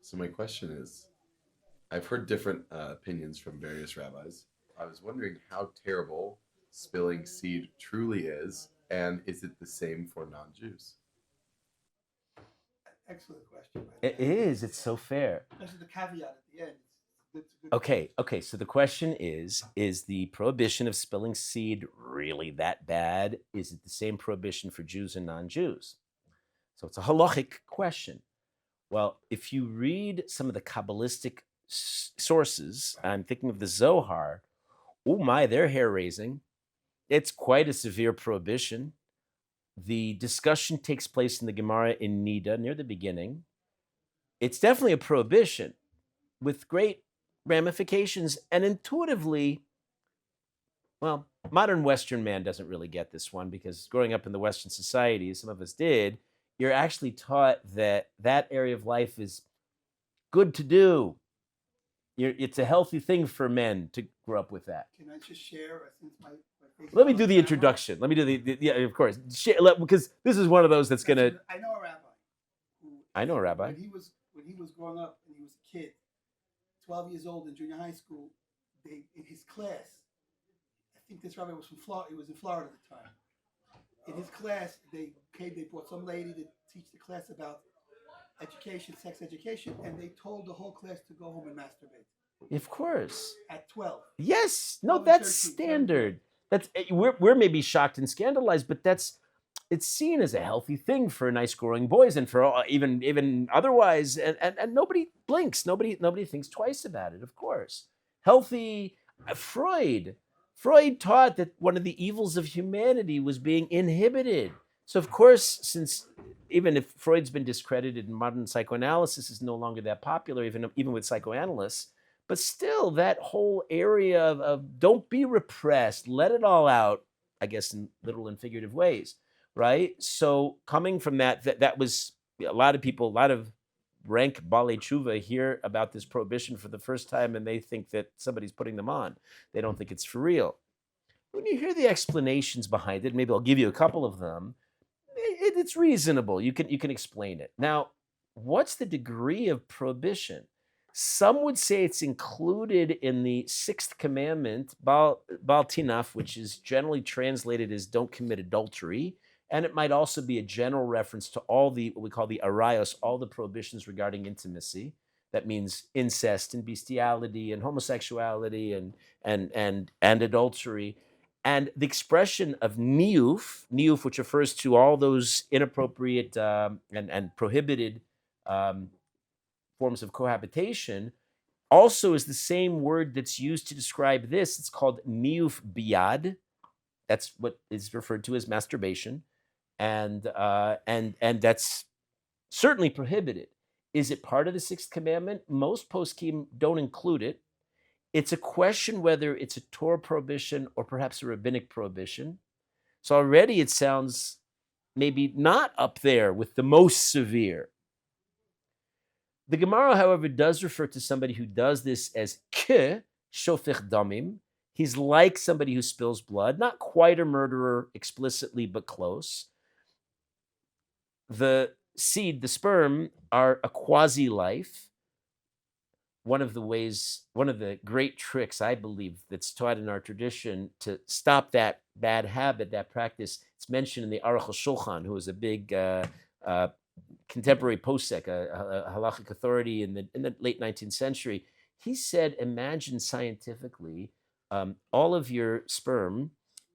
So my question is, I've heard different opinions from various rabbis. I was wondering how terrible spilling seed truly is, and is it the same for non-Jews? Excellent question. It is. It's so fair. Especially the caveat at the end. It's a good Okay. So the question is the prohibition of spilling seed really that bad? Is it the same prohibition for Jews and non-Jews? So it's a halachic question. Well, if you read some of the Kabbalistic sources, I'm thinking of the Zohar, oh my, they're hair-raising. It's quite a severe prohibition. The discussion takes place in the Gemara in Nida near the beginning. It's definitely a prohibition with great ramifications, and intuitively, well, modern Western man doesn't really get this one because growing up in the Western society, some of us did, you're actually taught that that area of life is good to do. It's a healthy thing for men to grow up with that. Can I just share, since my Let me do the introduction. Let me do the yeah, of course, because this is one of those that's gonna. I know a rabbi. I know a rabbi. When he was growing up and he was a kid, 12 years old in junior high school, in his class, I think this rabbi was from Florida. He was in Florida at the time. In his class, they brought some lady to teach the class about education, sex education, and they told the whole class to go home and masturbate. Of course. At 12. Yes. No, that's 13, standard. 13. That's we're maybe shocked and scandalized, but it's seen as a healthy thing for nice growing boys and for even otherwise, and nobody blinks. Nobody thinks twice about it. Of course, healthy. Freud taught that one of the evils of humanity was being inhibited. So of course, since even if Freud's been discredited and modern psychoanalysis is no longer that popular, even with psychoanalysts, but still that whole area of don't be repressed, let it all out, I guess in literal and figurative ways, right? So coming from that was a lot of rank Balei Tshuva hear about this prohibition for the first time and they think that somebody's putting them on. They don't think it's for real. When you hear the explanations behind it, maybe I'll give you a couple of them, it's reasonable. You can explain it. Now, what's the degree of prohibition? Some would say it's included in the sixth commandment, Bal Tinaf, which is generally translated as don't commit adultery. And it might also be a general reference to all the, what we call the arayos, all the prohibitions regarding intimacy. That means incest and bestiality and homosexuality and adultery. And the expression of niyuf, which refers to all those inappropriate and prohibited forms of cohabitation, also is the same word that's used to describe this. It's called niyuf biyad. That's what is referred to as masturbation. And that's certainly prohibited. Is it part of the sixth commandment? Most poskim don't include it. It's a question whether it's a Torah prohibition or perhaps a rabbinic prohibition. So already it sounds maybe not up there with the most severe. The Gemara, however, does refer to somebody who does this as ke shofech damim. He's like somebody who spills blood, not quite a murderer explicitly, but close. The seed, the sperm, are a quasi-life. One of the great tricks, I believe, that's taught in our tradition to stop that bad habit, that practice, it's mentioned in the Aruch HaShulchan, who was a big contemporary posek, a halachic authority in the late 19th century. He said, imagine scientifically all of your sperm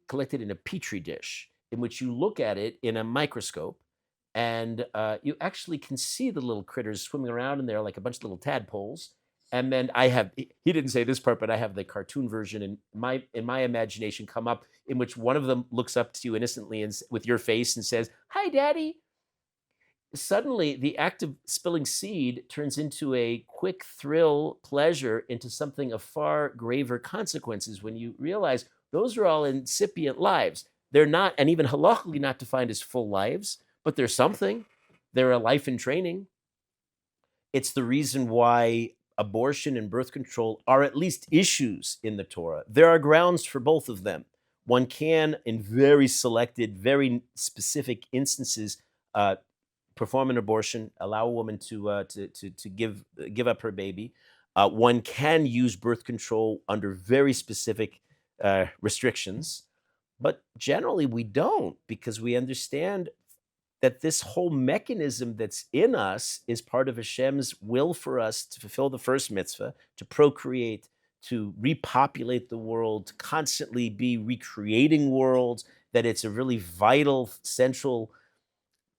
collected in a petri dish in which you look at it in a microscope and you actually can see the little critters swimming around in there like a bunch of little tadpoles. And then he didn't say this part, but I have the cartoon version in my imagination come up in which one of them looks up to you innocently and with your face and says, "Hi, Daddy." Suddenly, the act of spilling seed turns into a quick thrill, pleasure, into something of far graver consequences when you realize those are all incipient lives. They're not, and even halachically not defined as full lives, but they're something. They're a life in training. It's the reason why abortion and birth control are at least issues in the Torah. There are grounds for both of them. One can, in very selected, very specific instances, perform an abortion, allow a woman to give up her baby. One can use birth control under very specific restrictions, but generally we don't, because we understand that this whole mechanism that's in us is part of Hashem's will for us to fulfill the first mitzvah, to procreate, to repopulate the world, to constantly be recreating worlds, that it's a really vital, central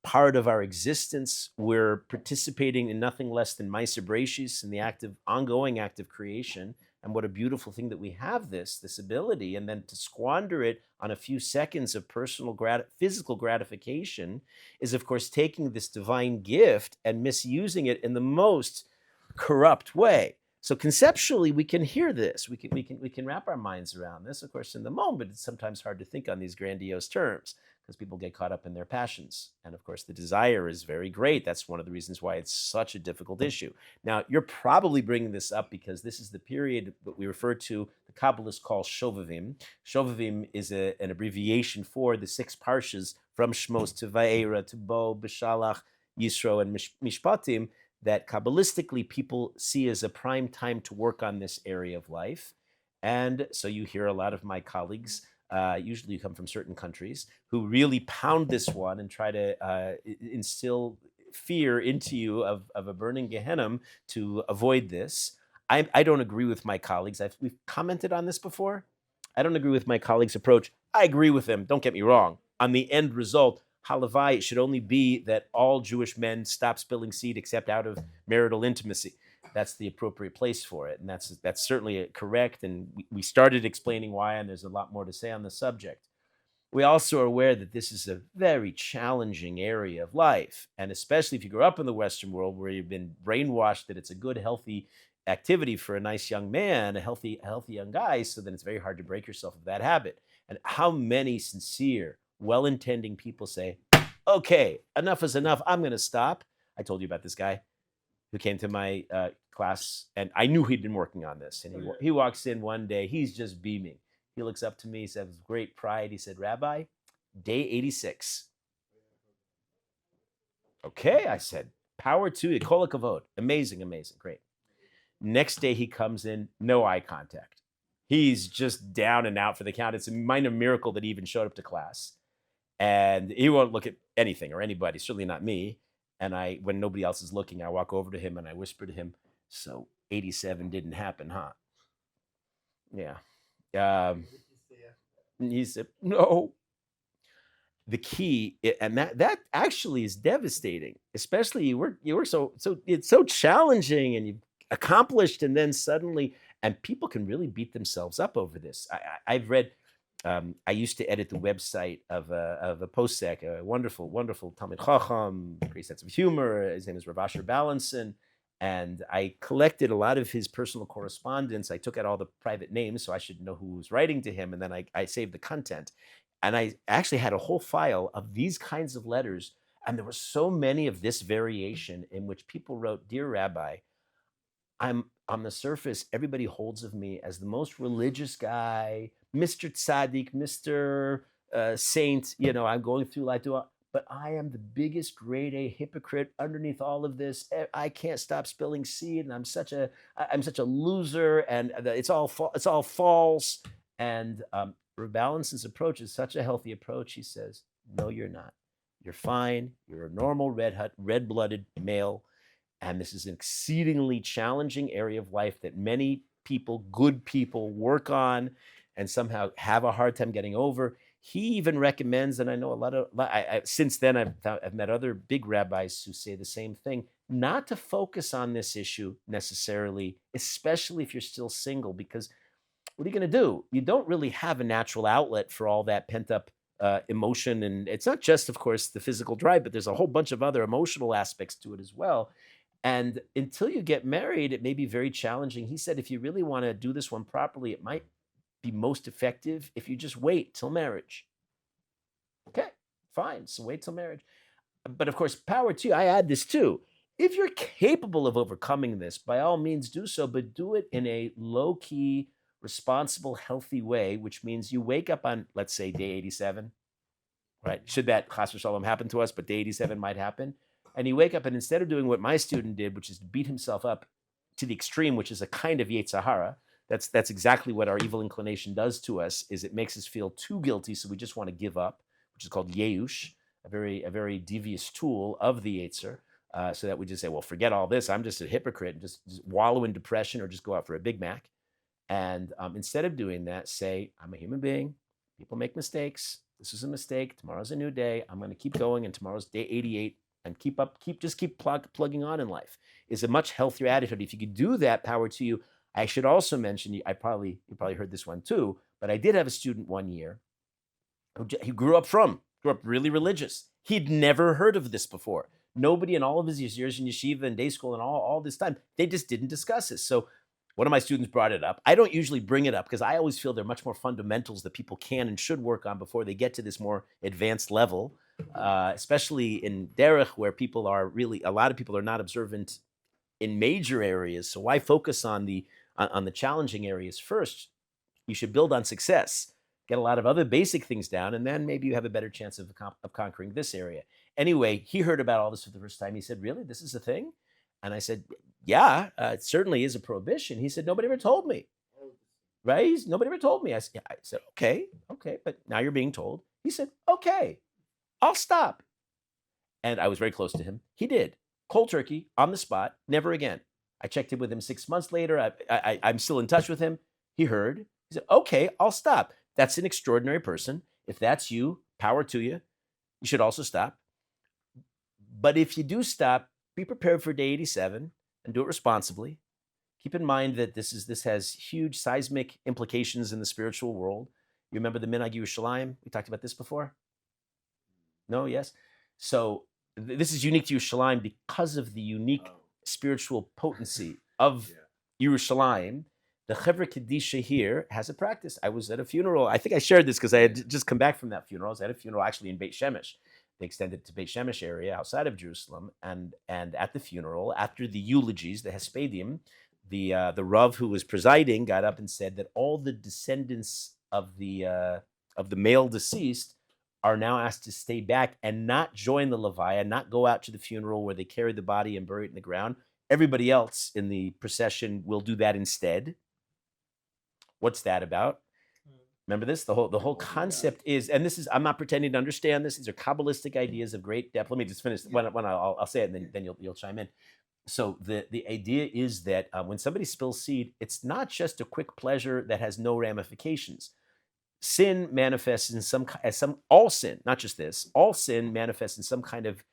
part of our existence. We're participating in nothing less than Ma'aser Bereshis, in the ongoing act of creation. And what a beautiful thing that we have this ability, and then to squander it on a few seconds of personal physical gratification is, of course, taking this divine gift and misusing it in the most corrupt way. So conceptually, we can hear this. We can wrap our minds around this. Of course, in the moment, it's sometimes hard to think on these grandiose terms, because people get caught up in their passions. And of course, the desire is very great. That's one of the reasons why it's such a difficult issue. Now, you're probably bringing this up because this is the period that we refer to, the Kabbalists call Shovavim. Shovavim is an abbreviation for the 6 parshas from Shmos to Va'era to Bo, B'Shalach, Yisro, and Mishpatim, that Kabbalistically people see as a prime time to work on this area of life. And so you hear a lot of my colleagues, usually come from certain countries, who really pound this one and try to instill fear into you of a burning Gehenna to avoid this. I don't agree with my colleagues. We've commented on this before. I don't agree with my colleagues' approach. I agree with them, don't get me wrong. On the end result, halavai, it should only be that all Jewish men stop spilling seed except out of marital intimacy. That's the appropriate place for it. And that's certainly correct. And we started explaining why, and there's a lot more to say on the subject. We also are aware that this is a very challenging area of life. And especially if you grew up in the Western world where you've been brainwashed that it's a good, healthy activity for a nice young man, a healthy young guy, so then it's very hard to break yourself of that habit. And how many sincere, well-intending people say, okay, enough is enough, I'm going to stop. I told you about this guy who came to my class, and I knew he'd been working on this. And he walks in one day, he's just beaming. He looks up to me, he says with great pride, he said, Rabbi, day 86. Okay, I said, power to you, kol hakavod. Amazing, great. Next day he comes in, no eye contact. He's just down and out for the count. It's a minor miracle that he even showed up to class. And he won't look at anything or anybody, certainly not me. And when nobody else is looking, I walk over to him and I whisper to him, so 87 didn't happen, huh? Yeah. He said, no. The key, and that actually is devastating, especially you work so it's so challenging and you've accomplished, and then suddenly, and people can really beat themselves up over this. I've read, I used to edit the website of a posek, a wonderful Talmud Chacham, great sense of humor. His name is Rav Asher Balanson, and I collected a lot of his personal correspondence. I took out all the private names so I should know who was writing to him, and then I saved the content. And I actually had a whole file of these kinds of letters, and there were so many of this variation in which people wrote, Dear Rabbi, I'm on the surface, everybody holds of me as the most religious guy, Mr. Tzaddik, Mr. Saint, I'm going through life, but I am the biggest grade A hypocrite underneath all of this. I can't stop spilling seed, and I'm such a loser, and it's all false. And Rav Balanson's approach is such a healthy approach. He says, no, you're not. You're fine. You're a normal red-blooded male. And this is an exceedingly challenging area of life that many people, good people, work on and somehow have a hard time getting over. He even recommends, and I know since then I've met other big rabbis who say the same thing, not to focus on this issue necessarily, especially if you're still single, because what are you going to do? You don't really have a natural outlet for all that pent-up emotion. And it's not just, of course, the physical drive, but there's a whole bunch of other emotional aspects to it as well. And until you get married, it may be very challenging. He said, if you really want to do this one properly, it might be most effective if you just wait till marriage. Okay, fine. So wait till marriage. But of course, power to you. I add this too. If you're capable of overcoming this, by all means do so, but do it in a low-key, responsible, healthy way, which means you wake up on, let's say, day 87, right? Should that chas v'shalom happen to us, but day 87 might happen. and you wake up, and instead of doing what my student did, which is to beat himself up to the extreme, which is a kind of Yetzer Hara, that's exactly what our evil inclination does to us, is it makes us feel too guilty, so we just want to give up, which is called Yeush, a very devious tool of the Yetzer, so that we just say, well, forget all this, I'm just a hypocrite, and just wallow in depression or just go out for a Big Mac. And instead of doing that, say, I'm a human being, people make mistakes, this is a mistake, tomorrow's a new day, I'm going to keep going, and tomorrow's day 88, and keep plugging on in life, is a much healthier attitude. If you could do that, power to you. I should also mention, you probably heard this one too, but I did have a student one year who grew up really religious. He'd never heard of this before. Nobody in all of his years in yeshiva and day school and all this time, they just didn't discuss this. So one of my students brought it up. I don't usually bring it up because I always feel there are much more fundamentals that people can and should work on before they get to this more advanced level, especially in derech, where a lot of people are not observant in major areas. So why focus on the challenging areas first? You should build on success, get a lot of other basic things down, and then maybe you have a better chance of conquering this area. Anyway, he heard about all this for the first time. He said, really, this is a thing? And I said, yeah, it certainly is a prohibition. He said, nobody ever told me. Right? Nobody ever told me. I said, okay, but now you're being told. He said, okay, I'll stop. And I was very close to him. He did. Cold turkey, on the spot, never again. I checked in with him 6 months later. I'm still in touch with him. He heard. He said, okay, I'll stop. That's an extraordinary person. If that's you, power to you. You should also stop. But if you do stop, be prepared for day 87 and do it responsibly. Keep in mind that this has huge seismic implications in the spiritual world. You remember the Minhag Yerushalayim? We talked about this before? No? Yes? So this is unique to Yerushalayim because of the unique spiritual potency of Yerushalayim. The Chevra Kedisha here has a practice. I was at a funeral. I think I shared this because I had just come back from that funeral. I was at a funeral actually in Beit Shemesh. They extended it to Beit Shemesh area outside of Jerusalem. And at the funeral, after the eulogies, the Hespedim, the Rav who was presiding got up and said that all the descendants of the male deceased are now asked to stay back and not join the Levaya, not go out to the funeral where they carry the body and bury it in the ground. Everybody else in the procession will do that instead. What's that about? Remember this? The whole concept is, and this is, I'm not pretending to understand this. These are Kabbalistic ideas of great depth. Let me just finish. When I'll say it, and then you'll chime in. So the idea is that when somebody spills seed, it's not just a quick pleasure that has no ramifications. Sin manifests in all sin, not just this, all sin manifests in some kind of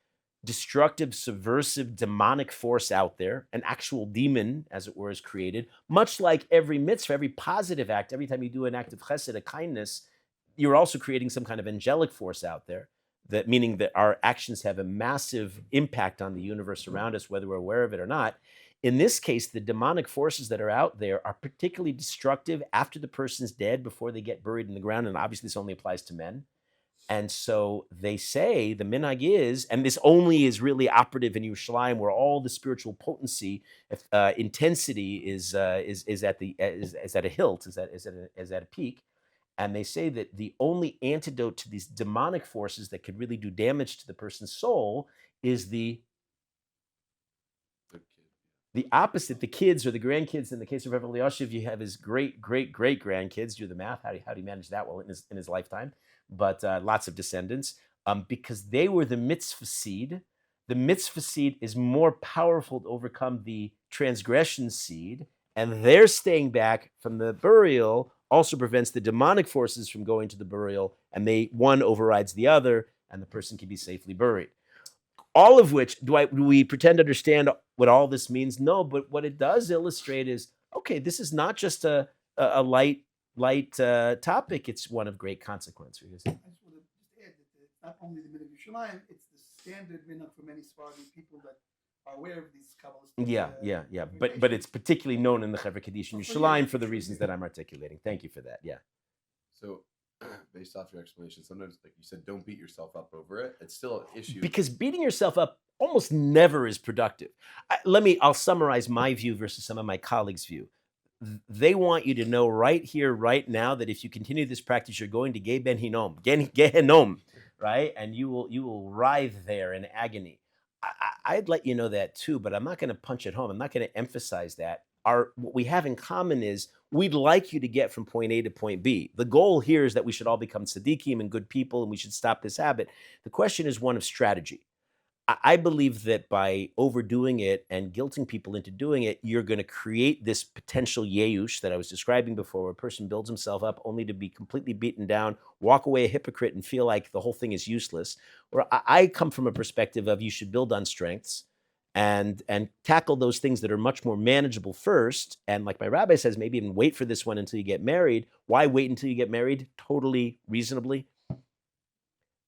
destructive, subversive, demonic force out there. An actual demon, as it were, is created. Much like every mitzvah, every positive act, every time you do an act of chesed, a kindness, you're also creating some kind of angelic force out there. That meaning that our actions have a massive impact on the universe around us, whether we're aware of it or not. In this case, the demonic forces that are out there are particularly destructive after the person's dead, before they get buried in the ground. And obviously this only applies to men. And so they say the minhag is, and this only is really operative in Yerushalayim, where all the spiritual potency, intensity is at a hilt, is at a peak. And they say that the only antidote to these demonic forces that could really do damage to the person's soul is the opposite, the kids or the grandkids. In the case of Rabbi Elyashiv, you have his great-great-great-grandkids. Do the math. How do you manage that well in his lifetime? But lots of descendants, because they were the mitzvah seed. The mitzvah seed is more powerful to overcome the transgression seed, and their staying back from the burial also prevents the demonic forces from going to the burial, and one overrides the other, and the person can be safely buried. All of which, do we pretend to understand what all this means? No, but what it does illustrate is, okay, this is not just a light topic, it's one of great consequence. I just want to add that it's not only the Minhag Yerushalayim, it's the standard minhag for many Sephardi people that are aware of these Kabbalistic. Yeah. But it's particularly known in the Chevra Kaddish and Yerushalayim for the reasons that I'm articulating. Thank you for that. Yeah. So, based off your explanation, sometimes, like you said, don't beat yourself up over it. It's still an issue. Because beating yourself up almost never is productive. I'll summarize my view versus some of my colleagues' view. They want you to know right here, right now, that if you continue this practice, you're going to Gehenom, right? And you will writhe there in agony. I'd let you know that too, but I'm not going to punch it home. I'm not going to emphasize that. What we have in common is we'd like you to get from point A to point B. The goal here is that we should all become tzaddikim and good people, and we should stop this habit. The question is one of strategy. I believe that by overdoing it and guilting people into doing it, you're going to create this potential yeush that I was describing before, where a person builds himself up only to be completely beaten down, walk away a hypocrite, and feel like the whole thing is useless. Or I come from a perspective of you should build on strengths and tackle those things that are much more manageable first. And like my rabbi says, maybe even wait for this one until you get married. Why wait until you get married? Totally reasonably.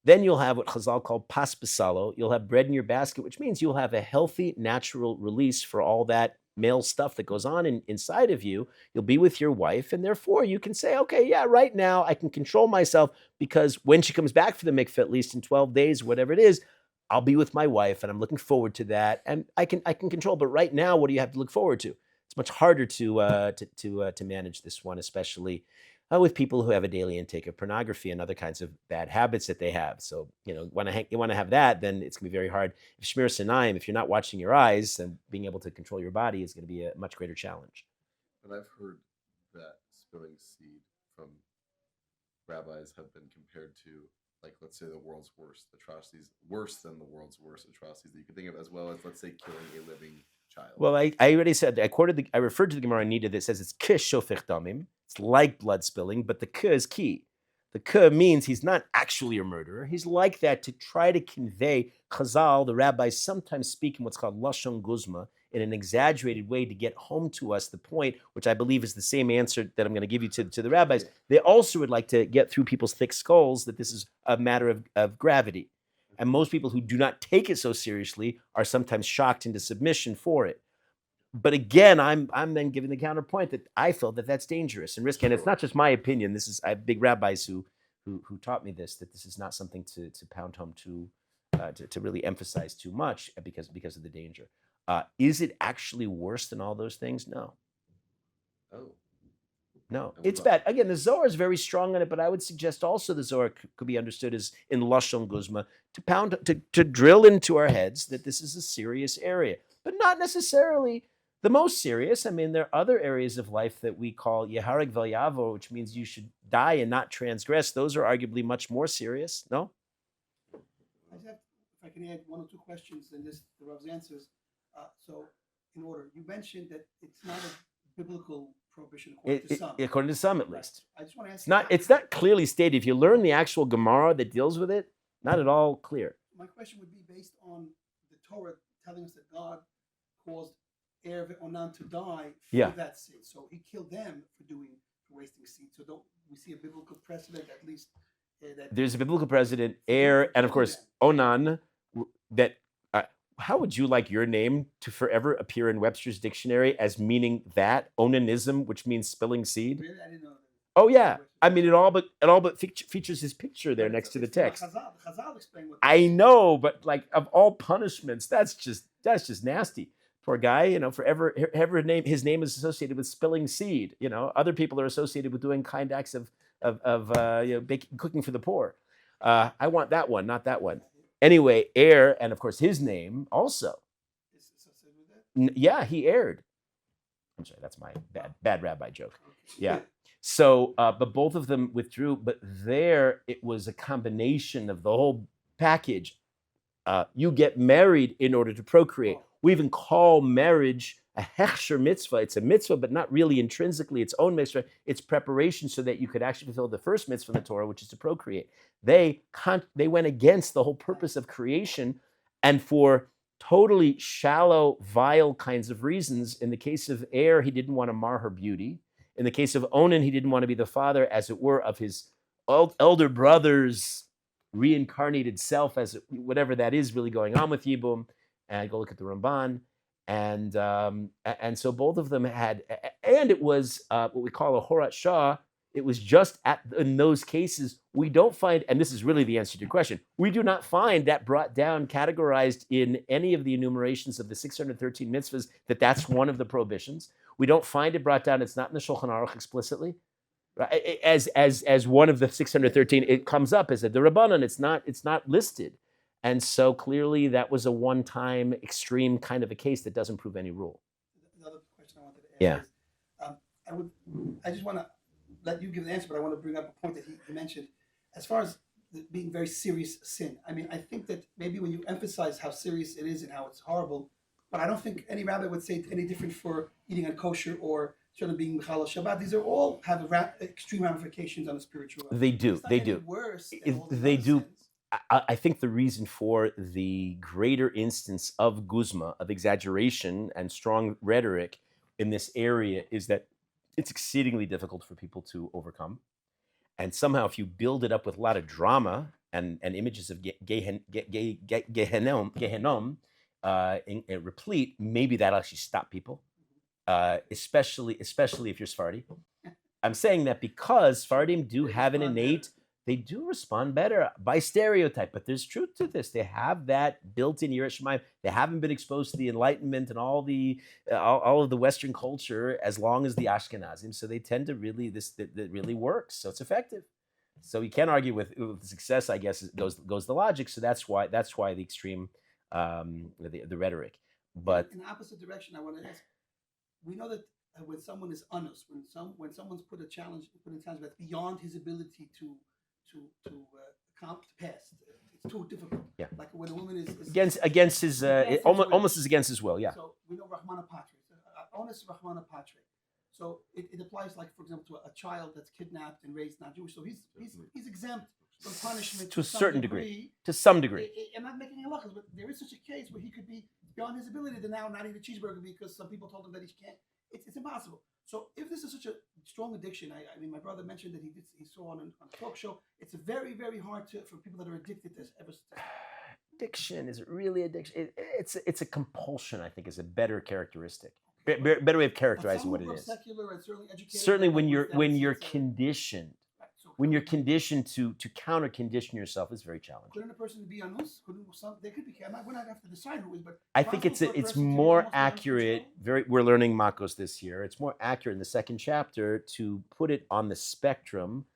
Then you'll have what Chazal called pas besalo. You'll have bread in your basket, which means you'll have a healthy, natural release for all that male stuff that goes on inside of you. You'll be with your wife, and therefore you can say, okay, yeah, right now I can control myself because when she comes back for the mikveh, at least in 12 days, whatever it is, I'll be with my wife, and I'm looking forward to that, and I can control. But right now, what do you have to look forward to? It's much harder to manage this one, especially with people who have a daily intake of pornography and other kinds of bad habits that they have. So, you want to have that, then it's going to be very hard. If Shmir Sinaim, if you're not watching your eyes, then being able to control your body is going to be a much greater challenge. But I've heard that spilling seed from rabbis have been compared to, like, let's say the world's worst atrocities, worse than the world's worst atrocities that you could think of, as well as, let's say, killing a living child. Well, I already said, I referred to the Gemara Nida that says it's kish shofech damim. It's like blood spilling, but the k is key. The k means he's not actually a murderer. He's like that to try to convey. Chazal, the rabbis, sometimes speak in what's called lashon guzma, in an exaggerated way to get home to us the point, which I believe is the same answer that I'm going to give you to the rabbis. They also would like to get through people's thick skulls that this is a matter of gravity. And most people who do not take it so seriously are sometimes shocked into submission for it. But again, I'm then giving the counterpoint that I feel that that's dangerous and risky. And it's not just my opinion. This is I have big rabbis who taught me this, that this is not something to pound home to really emphasize too much because of the danger. Is it actually worse than all those things? No. Oh. No, it's bad. Again, the Zohar is very strong on it, but I would suggest also the Zohar could be understood as in lashon guzma, to drill into our heads that this is a serious area, but not necessarily the most serious. I mean, there are other areas of life that we call yehareg vel yavor, which means you should die and not transgress. Those are arguably much more serious. No? If I can add one or two questions in the Rav's answers. So, in order, you mentioned that it's not a biblical prohibition according to some. According to some, at least. I just want to ask. It's not clearly stated. If you learn the actual Gemara that deals with it, not at all clear. My question would be based on the Torah telling us that God caused Erev Onan to die for that sin. So he killed them for wasting seed. So don't we see a biblical precedent at least? There's a biblical precedent, and of course Onan. That how would you like your name to forever appear in Webster's dictionary as meaning that onanism, which means spilling seed? Really? I didn't know that. Oh yeah, I mean it all but features his picture there next to the text. Chazal explain what I know, but like of all punishments, that's just nasty. Poor guy, forever his name is associated with spilling seed. Other people are associated with doing kind acts of cooking for the poor. I want that one, not that one. Anyway, and of course his name also. Is associated with that? Yeah, he erred. I'm sorry, that's my bad rabbi joke. Yeah. So, but both of them withdrew. But there, it was a combination of the whole package. You get married in order to procreate. We even call marriage a hechsher mitzvah. It's a mitzvah, but not really intrinsically its own mitzvah. It's preparation so that you could actually fulfill the first mitzvah in the Torah, which is to procreate. They went against the whole purpose of creation, and for totally shallow, vile kinds of reasons. In the case of he didn't want to mar her beauty. In the case of Onan, he didn't want to be the father, as it were, of his elder brother's reincarnated self, whatever that is really going on with Yibum. And go look at the Ramban. And so both of them had, and it was what we call a horat shah. It was just in those cases, we don't find, and this is really the answer to your question, we do not find that brought down, categorized in any of the enumerations of the 613 mitzvahs, that's one of the prohibitions. We don't find it brought down, it's not in the Shulchan Aruch explicitly. Right? As one of the 613, it comes up as a D'Rabbanan, it's not listed. And so clearly that was a one-time extreme kind of a case that doesn't prove any rule. The other question I wanted to ask Yeah. is, I just want to let you give the answer, but I want to bring up a point that he mentioned as far as being very serious sin. I mean, I think that maybe when you emphasize how serious it is and how it's horrible, but I don't think any rabbi would say any different for eating unkosher or sort of being Mechalel Shabbat. These are all have extreme ramifications on the spiritual level. They do. It's not They any do. worse than all these They other do. sins. I think the reason for the greater instance of guzma, of exaggeration and strong rhetoric in this area is that it's exceedingly difficult for people to overcome. And somehow if you build it up with a lot of drama and images of Gehenom replete, maybe that'll actually stop people, especially if you're Sephardi. I'm saying that because Sephardim do have an innate, they do respond better by stereotype, but there's truth to this. They have that built-in Yiras Shamayim. They haven't been exposed to the Enlightenment and all of the Western culture as long as the Ashkenazim, so they tend to really that really works. So it's effective. So you can't argue with success. I guess goes the logic. So that's why the extreme, the rhetoric. But in the opposite direction, I want to ask. We know that when someone is honest, when someone's put in challenge that's beyond his ability to pass, it's too difficult. Yeah. Like when a woman is against his almost is against his will. Yeah. So we know Rahmana Patre. Honest Rahmana Patre. So it applies, like for example, to a child that's kidnapped and raised not Jewish. So he's exempt from punishment to a certain degree. To some degree. I'm not making halachas, but there is such a case where he could be beyond his ability to now not eat a cheeseburger because some people told him that he can't. It's impossible. So if this is such a strong addiction, I mean, my brother mentioned that he saw on a talk show. It's very, very hard for people that are addicted to ever. Addiction, is it really addiction? It's a compulsion. I think is a better characteristic. Better way of characterizing what it is. Secular and certainly when you're conditioned. When you're conditioned to counter condition yourself is very challenging. Couldn't a person be anus? They could be. We're not have to decide who is, but I think it's more accurate. We're learning Makos this year. It's more accurate in the second chapter to put it on the spectrum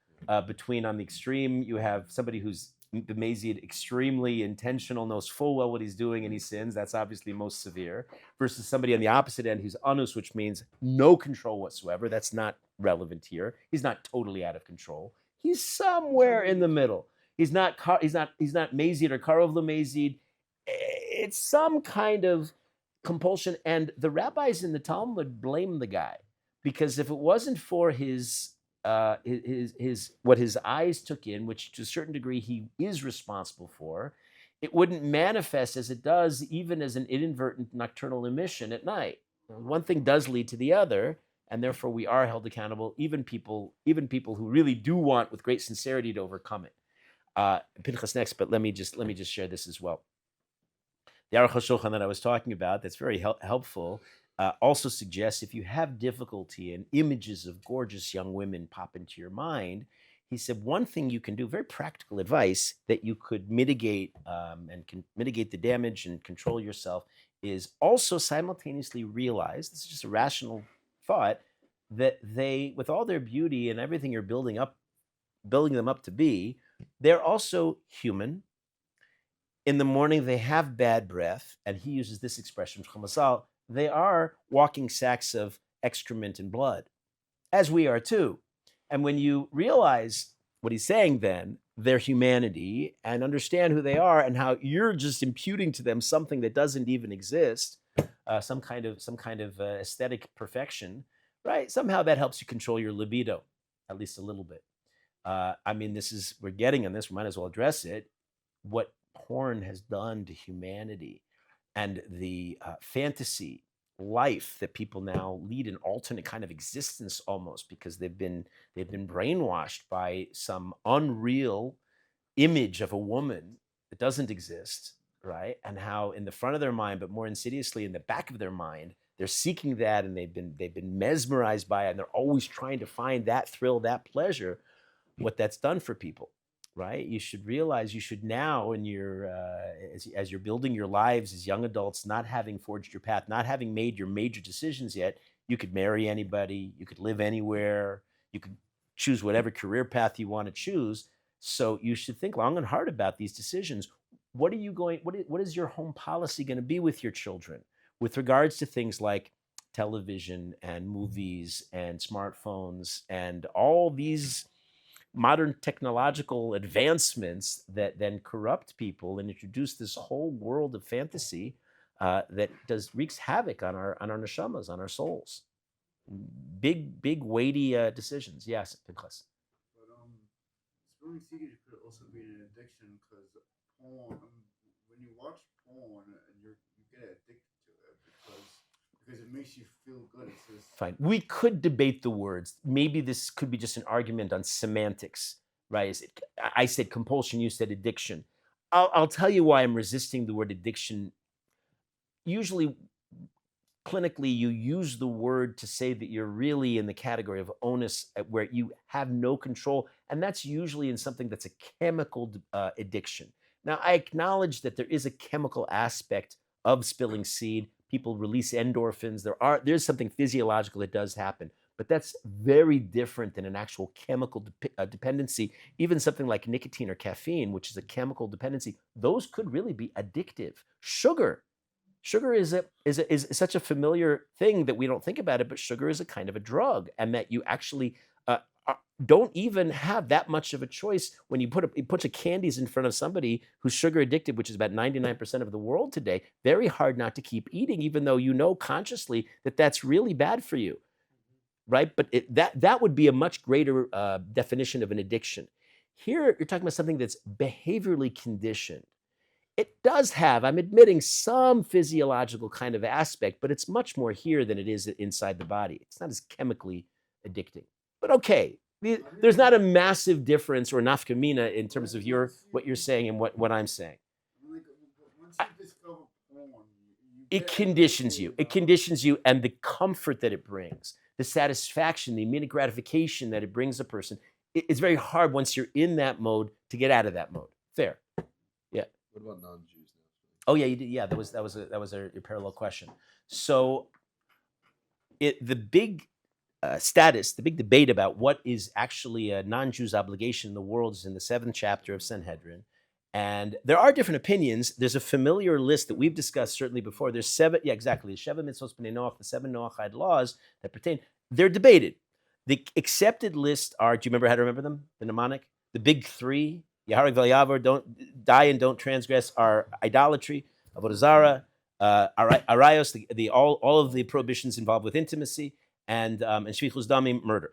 between on the extreme you have somebody who's bemazed, extremely intentional, knows full well what he's doing and he sins. That's obviously most severe. Versus somebody on the opposite end who's anus, which means no control whatsoever. That's not relevant here. He's not totally out of control. He's somewhere in the middle. He's not mazid or karov lemazid. It's some kind of compulsion. And the rabbis in the Talmud blame the guy because if it wasn't for his what his eyes took in, which to a certain degree he is responsible for, it wouldn't manifest as it does, even as an inadvertent nocturnal emission at night. One thing does lead to the other. And therefore, we are held accountable, even people who really do want, with great sincerity, to overcome it. Pinchas next, but let me just share this as well. The Aruch HaShulchan that I was talking about, that's very helpful, also suggests if you have difficulty and images of gorgeous young women pop into your mind, he said one thing you can do, very practical advice that you could mitigate and can mitigate the damage and control yourself, is also simultaneously realize, this is just a rational thought, that they, with all their beauty and everything you're building them up to be, they're also human. In the morning they have bad breath, and he uses this expression, they are walking sacks of excrement and blood, as we are too. And when you realize what he's saying then, their humanity, and understand who they are and how you're just imputing to them something that doesn't even exist, some kind of aesthetic perfection, right? Somehow that helps you control your libido, at least a little bit. I mean, we're getting on this. We might as well address it. What porn has done to humanity, and the fantasy life that people now lead, an alternate kind of existence almost, because they've been brainwashed by some unreal image of a woman that doesn't exist. Right, and how in the front of their mind, but more insidiously in the back of their mind, they're seeking that, and they've been mesmerized by it, and they're always trying to find that thrill, that pleasure. What that's done for people, right? You should realize you should now, in your as you're building your lives as young adults, not having forged your path, not having made your major decisions yet. You could marry anybody, you could live anywhere, you could choose whatever career path you want to choose. So you should think long and hard about these decisions. what are you going? What is your home policy going to be with your children with regards to things like television and movies and smartphones and all these modern technological advancements that then corrupt people and introduce this whole world of fantasy that wreaks havoc on our neshamas, on our souls. Big weighty decisions. Yes, Pinchas. But spilling seed could also be an addiction because porn. When you watch porn, and you get addicted to it because it makes you feel good. It's just Fine. We could debate the words. Maybe this could be just an argument on semantics, right? I said compulsion, you said addiction. I'll tell you why I'm resisting the word addiction. Usually, clinically, you use the word to say that you're really in the category of onus, where you have no control, and that's usually in something that's a chemical addiction. Now, I acknowledge that there is a chemical aspect of spilling seed. People release endorphins. There's something physiological that does happen, but that's very different than an actual chemical dependency. Even something like nicotine or caffeine, which is a chemical dependency, those could really be addictive. Sugar is such a familiar thing that we don't think about it, but sugar is a kind of a drug, and that you actually don't even have that much of a choice when you put a bunch of candies in front of somebody who's sugar addicted, which is about 99% of the world today. Very hard not to keep eating, even though you know consciously that that's really bad for you, right? But that would be a much greater definition of an addiction. Here, you're talking about something that's behaviorally conditioned. It does have, I'm admitting, some physiological kind of aspect, but it's much more here than it is inside the body. It's not as chemically addicting. But okay, there's not a massive difference or nafkamina in terms of what you're saying and what I'm saying. like once you discover porn, It conditions you. It conditions you, and the comfort that it brings, the satisfaction, the immediate gratification that it brings a person. It's very hard once you're in that mode to get out of that mode. Fair. Yeah. What about non-Jews now? Oh yeah, you did. Yeah, that was your parallel question. So, the big the big debate about what is actually a non-Jew's obligation in the world is in the 7th chapter of Sanhedrin, and there are different opinions. There's a familiar list that we've discussed certainly before. There's 7, yeah, exactly, the Sheva Mitzvos B'nei Noach, the 7 Noachide laws that pertain. They're debated. The accepted list are. Do you remember how to remember them? The mnemonic, the big 3. Yahareg v'Yavor, don't die and don't transgress, are idolatry, avodah zarah, arayos, all of the prohibitions involved with intimacy, and shvichus damim, murder.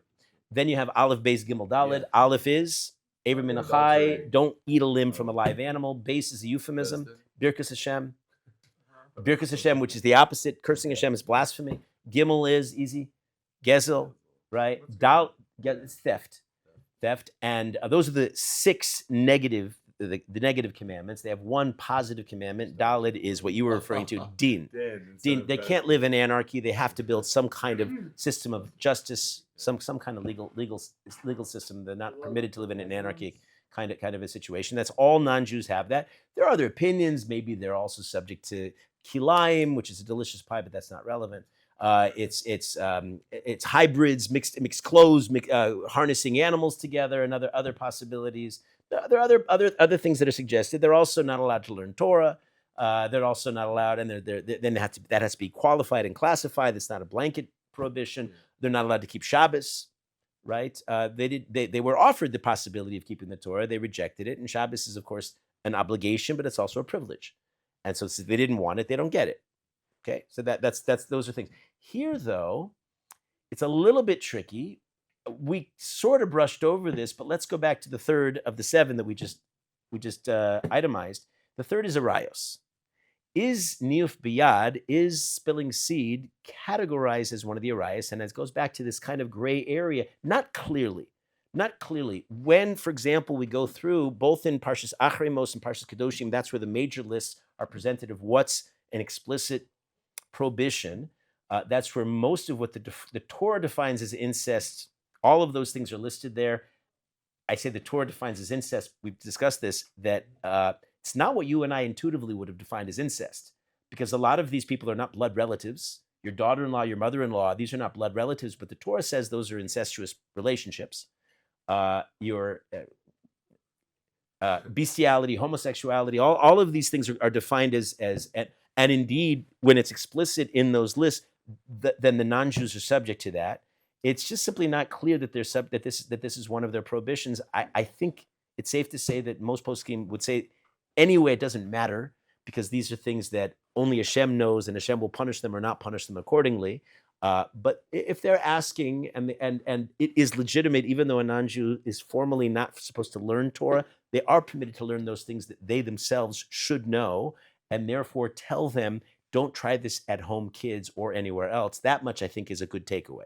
Then you have Aleph, Beis, Gimel, Daled. Yeah. Aleph is Eivir min hachai, Adultery. don't eat a limb from a live animal. Beis is a euphemism. Birkas Hashem. Birkas Hashem, which is the opposite. Cursing Hashem is blasphemy. Gimel is easy. Gezel, right? It's theft. And those are the 6 negative, the negative commandments. They have 1 positive commandment. Daled is what you were referring to, din. Din. They can't live in anarchy. They have to build some kind of system of justice, some kind of legal system. They're not permitted to live in an anarchy kind of a situation. That's all non-Jews have that. There are other opinions. Maybe they're also subject to kilayim, which is a delicious pie, but that's not relevant. It's hybrids, mixed clothes, harnessing animals together, and other possibilities. There are other things that are suggested. They're also not allowed to learn Torah. They're also not allowed, and that has to be qualified and classified. It's not a blanket prohibition. They're not allowed to keep Shabbos, right? They were offered the possibility of keeping the Torah. They rejected it, and Shabbos is, of course, an obligation, but it's also a privilege. And so since they didn't want it, they don't get it. Okay, so that's those are things. Here, though, it's a little bit tricky. We sort of brushed over this, but let's go back to the 3rd of the 7 that we just itemized. The 3rd is arayos. Is niyuf biyad, is spilling seed, categorized as one of the arayos? And it goes back to this kind of gray area, not clearly. When, for example, we go through both in Parshas Achrei Mos and Parshas Kedoshim, that's where the major lists are presented of what's an explicit prohibition. That's where most of what the Torah defines as incest, all of those things are listed there. I say the Torah defines as incest. We've discussed this, that it's not what you and I intuitively would have defined as incest, because a lot of these people are not blood relatives. Your daughter-in-law, your mother-in-law, these are not blood relatives, but the Torah says those are incestuous relationships. bestiality, homosexuality, all of these things are defined as and indeed, when it's explicit in those lists, then the non-Jews are subject to that. It's just simply not clear that this is one of their prohibitions. I think it's safe to say that most poskim would say anyway it doesn't matter, because these are things that only Hashem knows, and Hashem will punish them or not punish them accordingly. But if they're asking, and it is legitimate, even though a non-Jew is formally not supposed to learn Torah, they are permitted to learn those things that they themselves should know, and therefore tell them, don't try this at home, kids, or anywhere else. That much, I think, is a good takeaway.